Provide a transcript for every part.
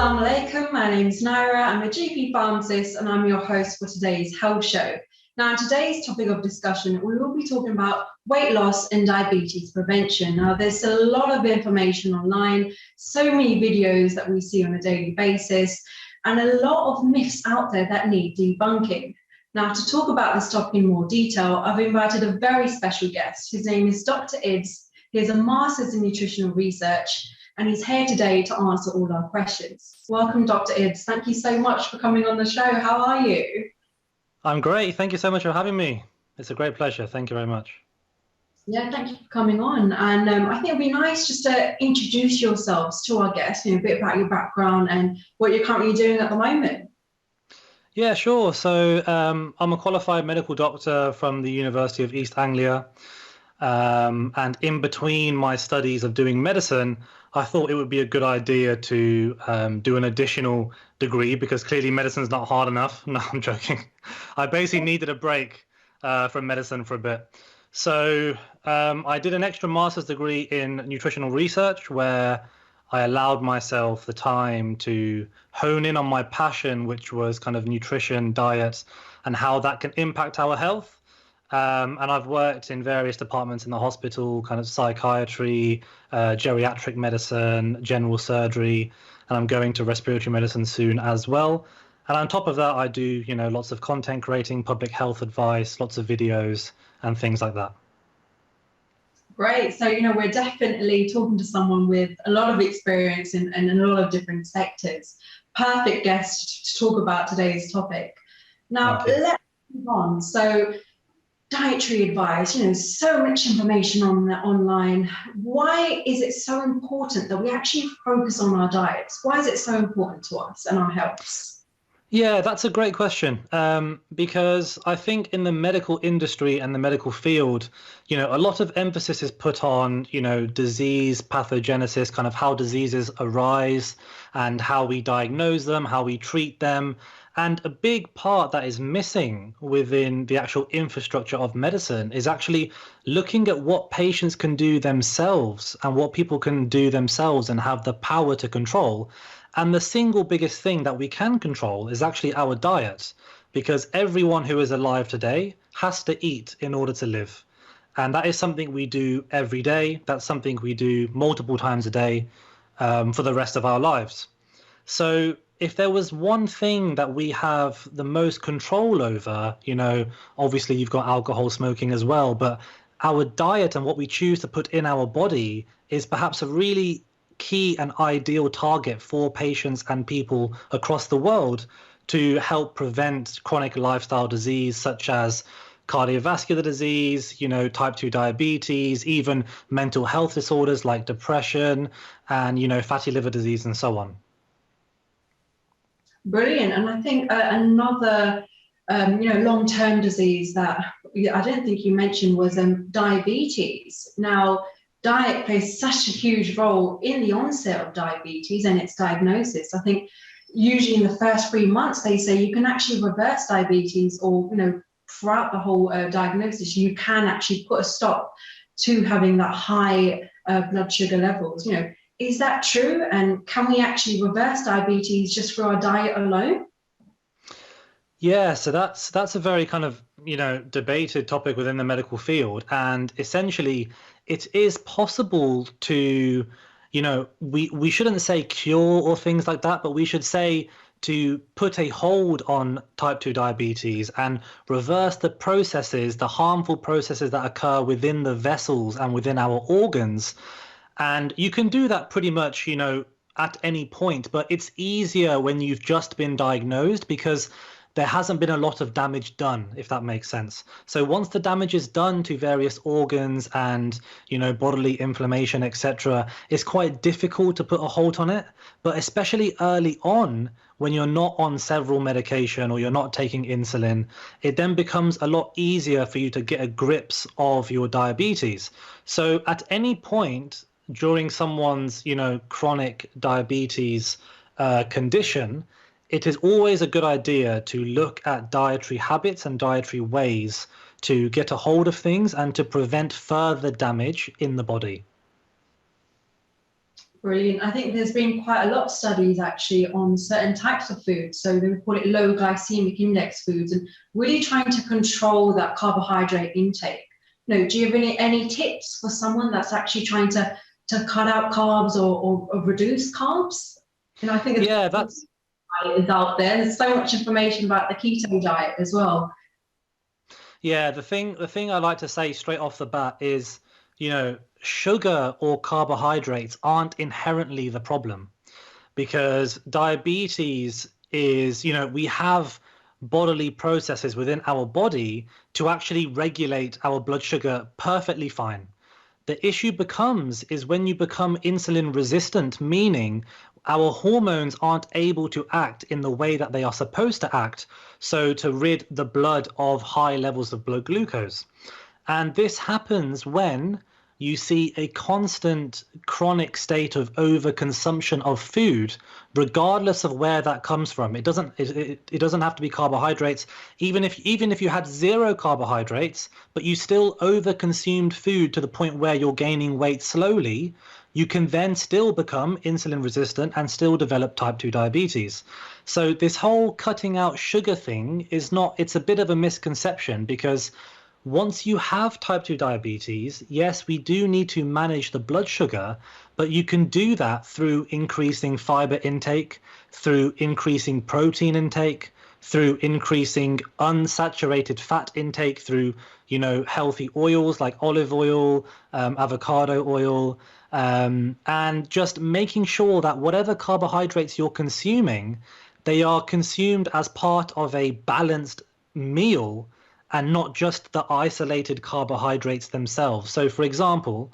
Assalamu alaikum. My name is Nyrah. I'm a GP pharmacist and I'm your host for today's health show. Now, today's topic of discussion, we will be talking about weight loss and diabetes prevention. Now, there's a lot of information online, so many videos that we see on a daily basis, and a lot of myths out there that need debunking. Now, to talk about this topic in more detail, I've invited a very special guest. His name is Dr. Idrees. He has a master's in nutritional research, and he's here today to answer all our questions. Welcome, Dr. Idrees. Thank you so much for coming on the show. How are you? I'm great. Thank you so much for having me. It's a great pleasure. Thank you very much. Yeah, thank you for coming on. And I think it'd be nice just to introduce yourselves to our guests, a bit about your background and what you're currently doing at the moment. Yeah, sure. So I'm a qualified medical doctor from the University of East Anglia. And in between my studies of doing medicine, I thought it would be a good idea to do an additional degree because clearly medicine's not hard enough. No, I'm joking. I basically needed a break from medicine for a bit. So I did an extra master's degree in nutritional research where I allowed myself the time to hone in on my passion, which was kind of nutrition, diet, and how that can impact our health. And I've worked in various departments in the hospital, kind of psychiatry, geriatric medicine, general surgery, and I'm going to respiratory medicine soon as well. And on top of that, I do, lots of content creating, public health advice, lots of videos and things like that. Great. So, we're definitely talking to someone with a lot of experience in a lot of different sectors. Perfect guest to talk about today's topic. Now, let's move on. So, dietary advice, so much information on online. Why is it so important that we actually focus on our diets? Why is it so important to us and our health? Yeah, that's a great question, because I think in the medical industry and the medical field, a lot of emphasis is put on, disease pathogenesis, kind of how diseases arise and how we diagnose them, how we treat them. And a big part that is missing within the actual infrastructure of medicine is actually looking at what patients can do themselves and what people can do themselves and have the power to control. And the single biggest thing that we can control is actually our diet, because everyone who is alive today has to eat in order to live. And that is something we do every day. That's something we do multiple times a day for the rest of our lives. So if there was one thing that we have the most control over, obviously you've got alcohol smoking as well, but our diet and what we choose to put in our body is perhaps a really key and ideal target for patients and people across the world to help prevent chronic lifestyle disease such as cardiovascular disease, type 2 diabetes, even mental health disorders like depression and, fatty liver disease and so on. Brilliant. And I think another, long-term disease that I don't think you mentioned was diabetes. Now, diet plays such a huge role in the onset of diabetes and its diagnosis. I think usually in the first 3 months, they say you can actually reverse diabetes or, throughout the whole diagnosis, you can actually put a stop to having that high blood sugar levels. Is that true? And can we actually reverse diabetes just through our diet alone? Yeah, so that's a very kind of, debated topic within the medical field. And essentially, it is possible to, we shouldn't say cure or things like that, but we should say to put a hold on type 2 diabetes and reverse the processes, the harmful processes that occur within the vessels and within our organs. And you can do that pretty much, at any point, but it's easier when you've just been diagnosed because there hasn't been a lot of damage done, if that makes sense. So once the damage is done to various organs and, bodily inflammation, etc., it's quite difficult to put a halt on it. But especially early on, when you're not on several medication or you're not taking insulin, it then becomes a lot easier for you to get a grips of your diabetes. So at any point during someone's, chronic diabetes condition, it is always a good idea to look at dietary habits and dietary ways to get a hold of things and to prevent further damage in the body. Brilliant. I think there's been quite a lot of studies actually on certain types of foods. So they call it low glycemic index foods, and really trying to control that carbohydrate intake. Do you have any tips for someone that's actually trying to cut out carbs or reduce carbs? I think that's is out there. There's so much information about the keto diet as well. Yeah, the thing I like to say straight off the bat is, sugar or carbohydrates aren't inherently the problem, because diabetes is, we have bodily processes within our body to actually regulate our blood sugar perfectly fine. The issue is when you become insulin resistant, meaning our hormones aren't able to act in the way that they are supposed to act, so to rid the blood of high levels of blood glucose. And this happens when you see a constant chronic state of overconsumption of food, regardless of where that comes from. It doesn't have to be carbohydrates. Even if you had zero carbohydrates, but you still overconsumed food to the point where you're gaining weight slowly, you can then still become insulin resistant and still develop type 2 diabetes. So this whole cutting out sugar thing it's a bit of a misconception, because once you have type 2 diabetes, yes, we do need to manage the blood sugar, but you can do that through increasing fiber intake, through increasing protein intake, through increasing unsaturated fat intake, through, healthy oils like olive oil, avocado oil, and just making sure that whatever carbohydrates you're consuming, they are consumed as part of a balanced meal, and not just the isolated carbohydrates themselves. So, for example,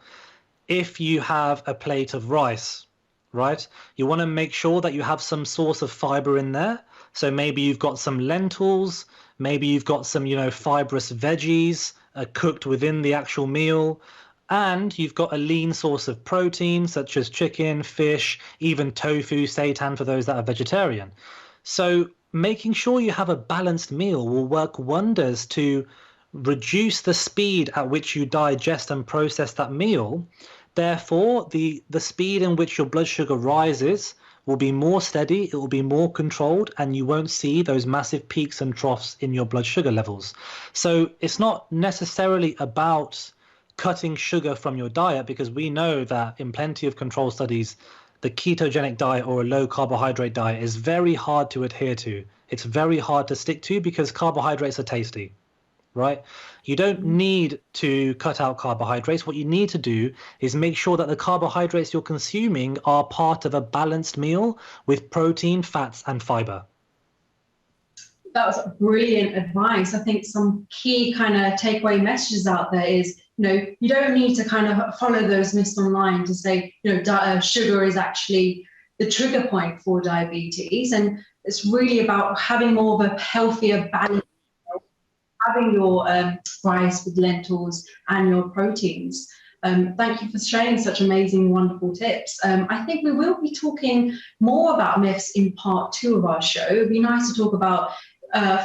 if you have a plate of rice, right, you want to make sure that you have some source of fiber in there. So maybe you've got some lentils, maybe you've got some, fibrous veggies cooked within the actual meal, and you've got a lean source of protein, such as chicken, fish, even tofu, seitan for those that are vegetarian. So making sure you have a balanced meal will work wonders to reduce the speed at which you digest and process that meal. Therefore, the speed in which your blood sugar rises will be more steady, it will be more controlled, and you won't see those massive peaks and troughs in your blood sugar levels. So it's not necessarily about cutting sugar from your diet, because we know that in plenty of control studies, the ketogenic diet or a low carbohydrate diet is very hard to adhere to. It's very hard to stick to because carbohydrates are tasty, right? You don't need to cut out carbohydrates. What you need to do is make sure that the carbohydrates you're consuming are part of a balanced meal with protein, fats, and fiber. That was brilliant advice. I think some key kind of takeaway messages out there is, you don't need to kind of follow those myths online to say, sugar is actually the trigger point for diabetes. And it's really about having more of a healthier balance, having your rice with lentils and your proteins. Thank you for sharing such amazing, wonderful tips. I think we will be talking more about myths in part 2 of our show. It'd be nice to talk about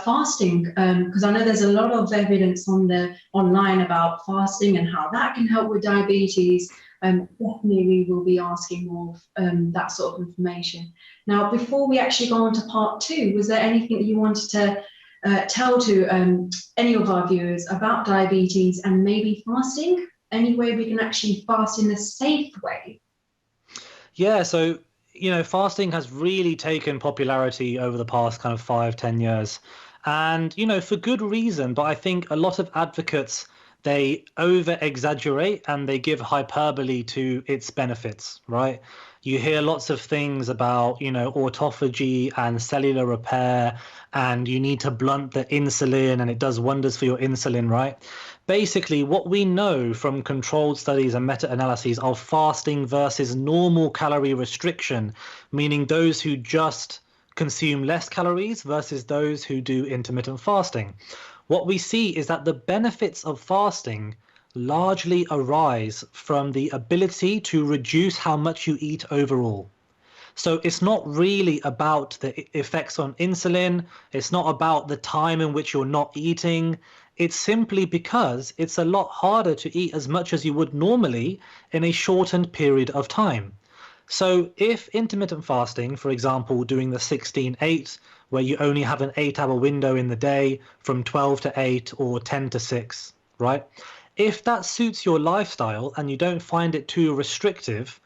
fasting, because I know there's a lot of evidence online about fasting and how that can help with diabetes. Definitely we will be asking more of that sort of information. Now, before we actually go on to part 2, was there anything that you wanted to tell to any of our viewers about diabetes and maybe fasting? Any way we can actually fast in a safe way? Yeah, so fasting has really taken popularity over the past kind of 5-10 years, and for good reason. But I think a lot of advocates, they over exaggerate and they give hyperbole to its benefits, right? You hear lots of things about autophagy and cellular repair, and you need to blunt the insulin and it does wonders for your insulin, right? Basically, what we know from controlled studies and meta-analyses of fasting versus normal calorie restriction, meaning those who just consume less calories versus those who do intermittent fasting, what we see is that the benefits of fasting largely arise from the ability to reduce how much you eat overall. So it's not really about the effects on insulin. It's not about the time in which you're not eating. It's simply because it's a lot harder to eat as much as you would normally in a shortened period of time. So if intermittent fasting, for example, doing the 16-8, where you only have an 8-hour window in the day from 12 to 8 or 10 to 6, right? If that suits your lifestyle and you don't find it too restrictive,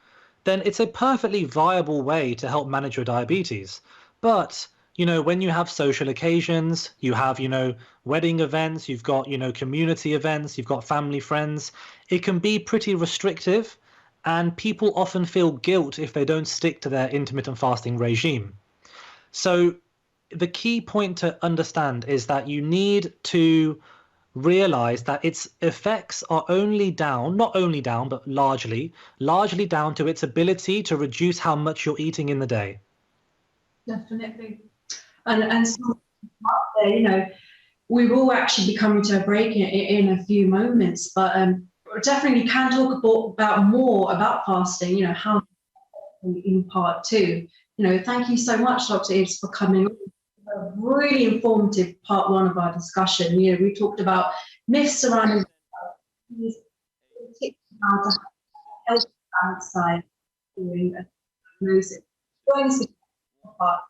then it's a perfectly viable way to help manage your diabetes. But, when you have social occasions, you have, wedding events, you've got, community events, you've got family, friends, it can be pretty restrictive, and people often feel guilt if they don't stick to their intermittent fasting regime. So the key point to understand is that you need to realize that its effects are not only down, but largely down to its ability to reduce how much you're eating in the day. Definitely. And so, we will actually be coming to a break in a few moments, but definitely can talk about more about fasting, how in part two. Thank you so much, Dr. Idrees, for coming on. A really informative part one of our discussion. We talked about myths surrounding how to help outside during a diagnosis. Join us for part.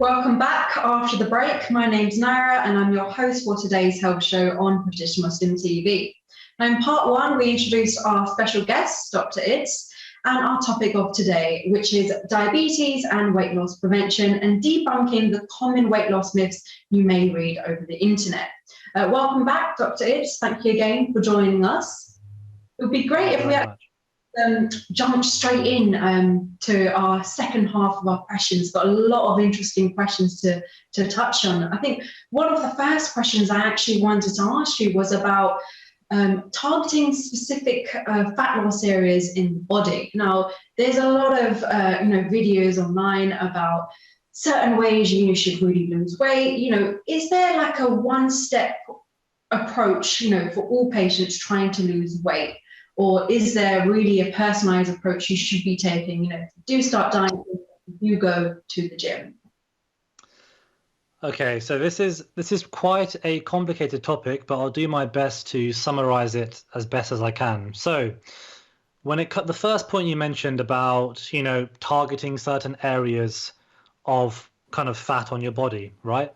Welcome back after the break. My name's Nyrah and I'm your host for today's health show on British Muslim TV. Now in part one, we introduced our special guest, Dr. Idrees, and our topic of today, which is diabetes and weight loss prevention and debunking the common weight loss myths you may read over the internet. Welcome back, Dr. Idrees. Thank you again for joining us. It would be great if we had jump straight in to our second half of our questions. Got a lot of interesting questions to touch on. I think one of the first questions I actually wanted to ask you was about targeting specific fat loss areas in the body. Now, there's a lot of videos online about certain ways you should really lose weight. Is there like a one-step approach, for all patients trying to lose weight? Or is there really a personalized approach you should be taking? If you do start dieting, you go to the gym. Okay, so this is quite a complicated topic, but I'll do my best to summarize it as best as I can. So the first point you mentioned about, targeting certain areas of kind of fat on your body, right?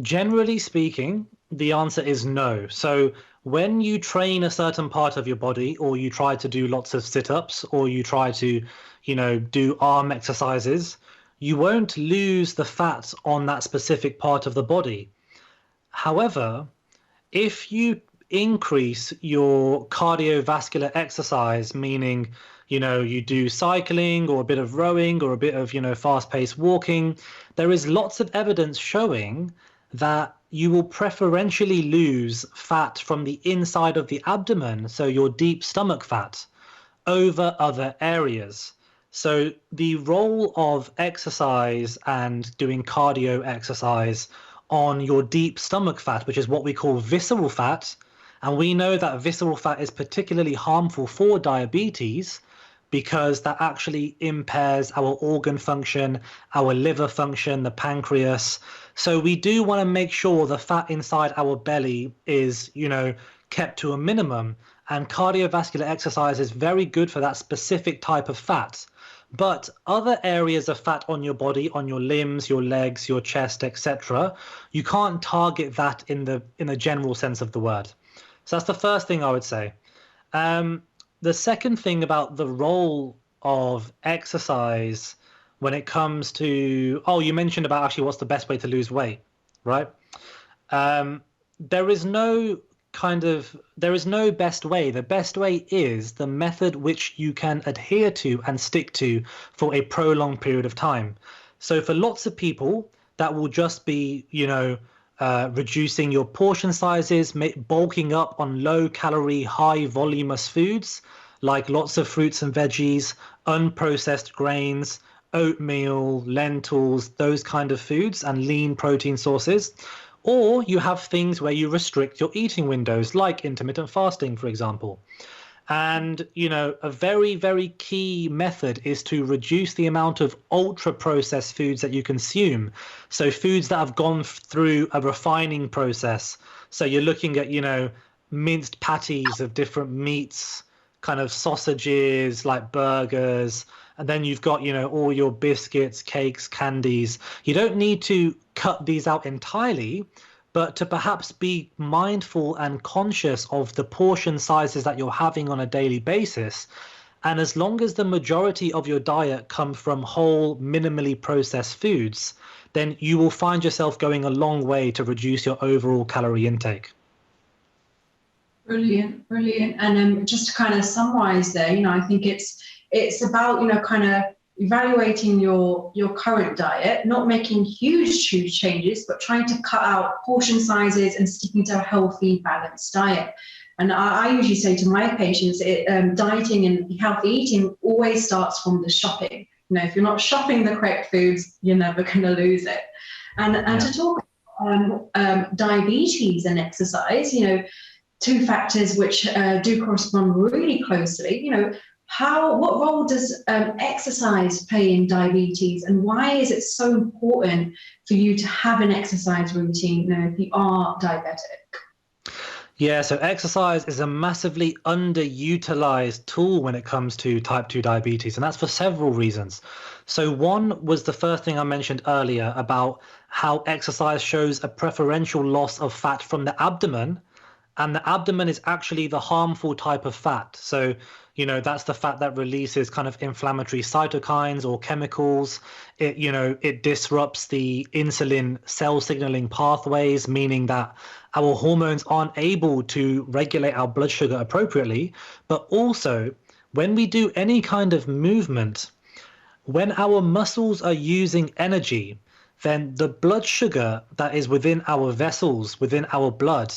Generally speaking, the answer is no. So when you train a certain part of your body, or you try to do lots of sit-ups, or you try to, do arm exercises, you won't lose the fat on that specific part of the body. However, if you increase your cardiovascular exercise, meaning, you do cycling or a bit of rowing or a bit of, fast-paced walking, there is lots of evidence showing that you will preferentially lose fat from the inside of the abdomen, so your deep stomach fat, over other areas. So the role of exercise and doing cardio exercise on your deep stomach fat, which is what we call visceral fat, and we know that visceral fat is particularly harmful for diabetes because that actually impairs our organ function, our liver function, the pancreas. So we do want to make sure the fat inside our belly is, kept to a minimum. And cardiovascular exercise is very good for that specific type of fat. But other areas of fat on your body, on your limbs, your legs, your chest, etc., you can't target that in the general sense of the word. So that's the first thing I would say. The second thing about the role of exercise when it comes to, you mentioned about actually what's the best way to lose weight, right? There is no best way. The best way is the method which you can adhere to and stick to for a prolonged period of time. So for lots of people, that will just be, reducing your portion sizes, bulking up on low-calorie, high-voluminous foods, like lots of fruits and veggies, unprocessed grains, oatmeal, lentils, those kind of foods, and lean protein sources. Or you have things where you restrict your eating windows, like intermittent fasting, for example. And, a very, very key method is to reduce the amount of ultra processed foods that you consume. So foods that have gone through a refining process. So you're looking at, minced patties of different meats, kind of sausages like burgers. And then you've got, all your biscuits, cakes, candies. You don't need to cut these out entirely, but to perhaps be mindful and conscious of the portion sizes that you're having on a daily basis. And as long as the majority of your diet come from whole, minimally processed foods, then you will find yourself going a long way to reduce your overall calorie intake. Brilliant, brilliant. And just to kind of summarize there, I think it's about, kind of evaluating your current diet, not making huge changes, but trying to cut out portion sizes and sticking to a healthy, balanced diet. And I usually say to my patients, dieting and healthy eating always starts from the shopping. If you're not shopping the correct foods, you're never going to lose it. And to talk diabetes and exercise, two factors which do correspond really closely. What role does exercise play in diabetes, and why is it so important for you to have an exercise routine, if you are diabetic? Yeah, so exercise is a massively underutilized tool when it comes to type 2 diabetes, and that's for several reasons. So one was the first thing I mentioned earlier about how exercise shows a preferential loss of fat from the abdomen, and the abdomen is actually the harmful type of fat. So that's the fat that releases kind of inflammatory cytokines or chemicals. It disrupts the insulin cell signaling pathways, meaning that our hormones aren't able to regulate our blood sugar appropriately. But also, when we do any kind of movement, when our muscles are using energy, then the blood sugar that is within our vessels, within our blood,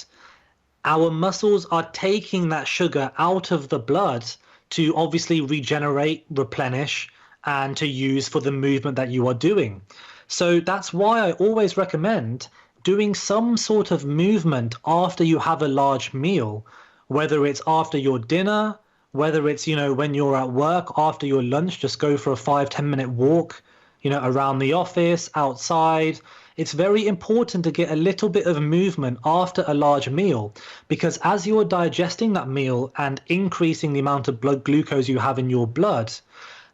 our muscles are taking that sugar out of the blood to obviously regenerate, replenish, and to use for the movement that you are doing. So that's why I always recommend doing some sort of movement after you have a large meal, whether it's after your dinner, whether it's, when you're at work after your lunch, just go for a 5-10 minute walk, around the office, outside. It's very important to get a little bit of movement after a large meal, because as you're digesting that meal and increasing the amount of blood glucose you have in your blood,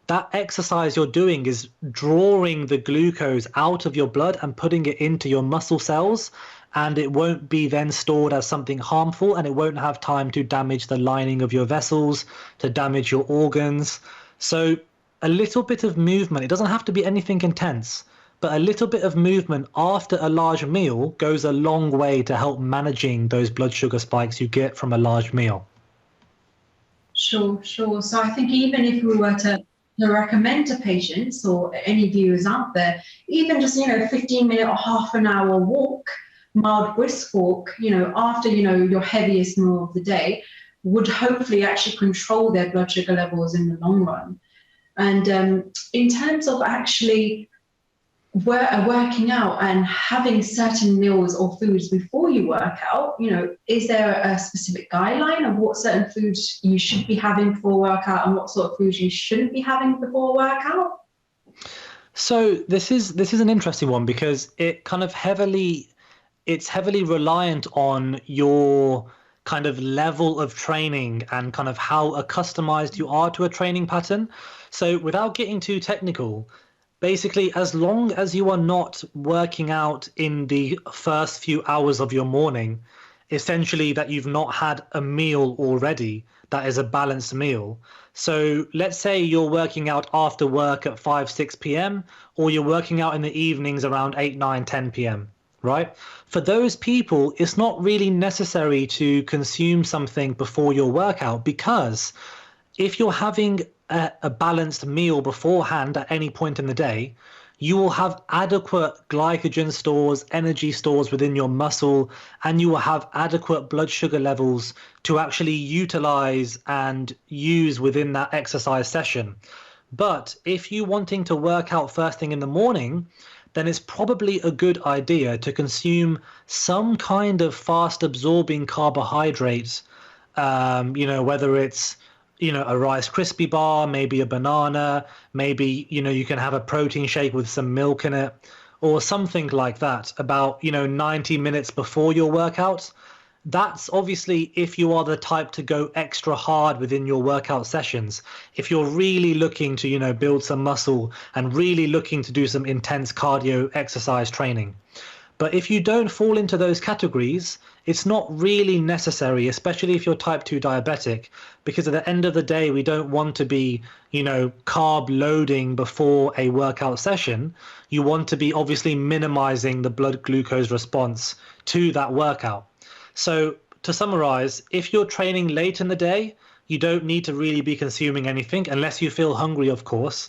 that exercise you're doing is drawing the glucose out of your blood and putting it into your muscle cells, and it won't be then stored as something harmful, and it won't have time to damage the lining of your vessels, to damage your organs. So a little bit of movement, it doesn't have to be anything intense, but a little bit of movement after a large meal goes a long way to help managing those blood sugar spikes you get from a large meal. Sure. So I think even if we were to recommend to patients or any viewers out there, even just, 15-minute or half an hour walk, mild brisk walk, after, your heaviest meal of the day, would hopefully actually control their blood sugar levels in the long run. And in terms of actually working out and having certain meals or foods before you work out, is there a specific guideline of what certain foods you should be having before workout and what sort of foods you shouldn't be having before workout? So this is an interesting one, because it's heavily reliant on your kind of level of training and kind of how accustomed you are to a training pattern. So without getting too technical, basically, as long as you are not working out in the first few hours of your morning, essentially that you've not had a meal already that is a balanced meal. So let's say you're working out after work at 5-6 p.m. or you're working out in the evenings around 8-9-10 p.m. right? For those people, it's not really necessary to consume something before your workout, because if you're having a balanced meal beforehand at any point in the day, you will have adequate glycogen stores, energy stores within your muscle, and you will have adequate blood sugar levels to actually utilize and use within that exercise session. But if you're wanting to work out first thing in the morning, then it's probably a good idea to consume some kind of fast absorbing carbohydrates, whether it's a Rice Krispie bar, maybe a banana, maybe, you can have a protein shake with some milk in it or something like that about, 90 minutes before your workout. That's obviously if you are the type to go extra hard within your workout sessions. If you're really looking to, build some muscle and really looking to do some intense cardio exercise training. But if you don't fall into those categories, it's not really necessary, especially if you're type 2 diabetic, because at the end of the day, we don't want to be, carb loading before a workout session. You want to be obviously minimizing the blood glucose response to that workout. So to summarize, if you're training late in the day, you don't need to really be consuming anything unless you feel hungry, of course.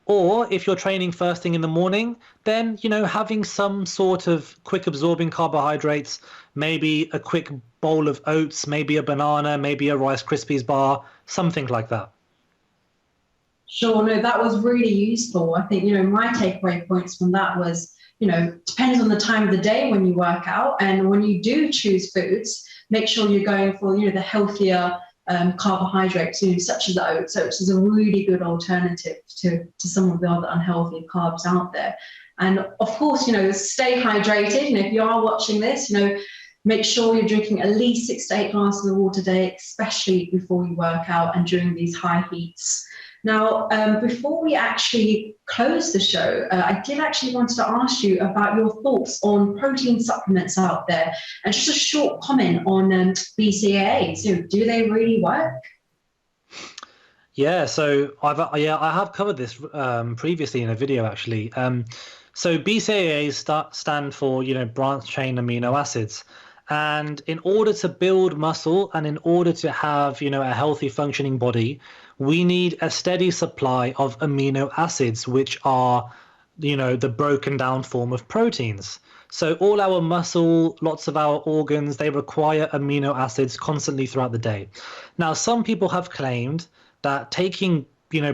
Or if you're training first thing in the morning, then, having some sort of quick absorbing carbohydrates, maybe a quick bowl of oats, maybe a banana, maybe a Rice Krispies bar, something like that. Sure, no, that was really useful. I think, my takeaway points from that was, depends on the time of the day when you work out. And when you do choose foods, make sure you're going for, the healthier carbohydrates, such as oats. Oats is a really good alternative to some of the other unhealthy carbs out there. And of course, stay hydrated. If you are watching this, make sure you're drinking at least 6 to 8 glasses of water a day, especially before you work out and during these high heats. Now, before we actually close the show, I did actually want to ask you about your thoughts on protein supplements out there, and just a short comment on BCAAs. Do they really work? Yeah, so I have covered this previously in a video actually. So BCAAs stand for branched chain amino acids. And in order to build muscle and in order to have, a healthy functioning body, we need a steady supply of amino acids, which are, the broken down form of proteins. So all our muscle, lots of our organs, they require amino acids constantly throughout the day. Now, some people have claimed that taking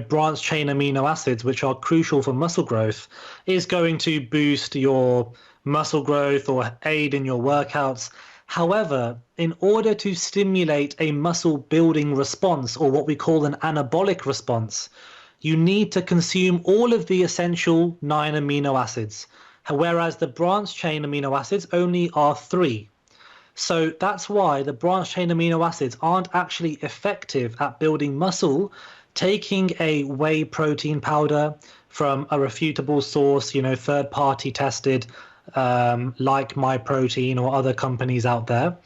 branched chain amino acids, which are crucial for muscle growth, is going to boost your muscle growth or aid in your workouts. However, in order to stimulate a muscle building response, or what we call an anabolic response, you need to consume all of the essential 9 amino acids, whereas the branched chain amino acids only are 3. So that's why the branched chain amino acids aren't actually effective at building muscle. Taking a whey protein powder from a refutable source, third-party tested, like MyProtein or other companies out there,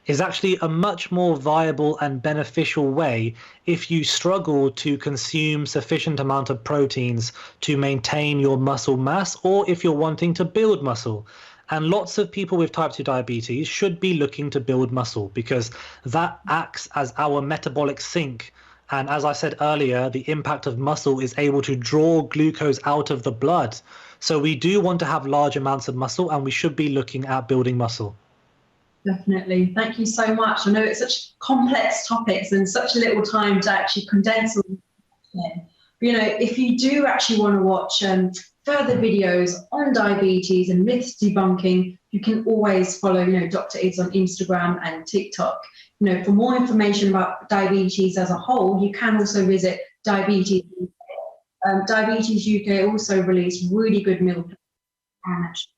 is actually a much more viable and beneficial way if you struggle to consume sufficient amount of proteins to maintain your muscle mass, or if you're wanting to build muscle. And lots of people with type 2 diabetes should be looking to build muscle, because that acts as our metabolic sink. And as I said earlier, the impact of muscle is able to draw glucose out of the blood. So we do want to have large amounts of muscle, and we should be looking at building muscle. Definitely. Thank you so much. I know it's such complex topics and such a little time to actually condense all in. But, if you do actually want to watch further videos on diabetes and myths debunking, you can always follow, Dr. Idrees on Instagram and TikTok. For more information about diabetes as a whole, you can also visit Diabetes UK. Diabetes UK also released really good meal plans.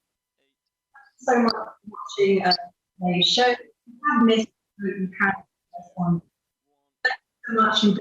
So much for watching today's show. If you have missed it, you can on. Thank you so much.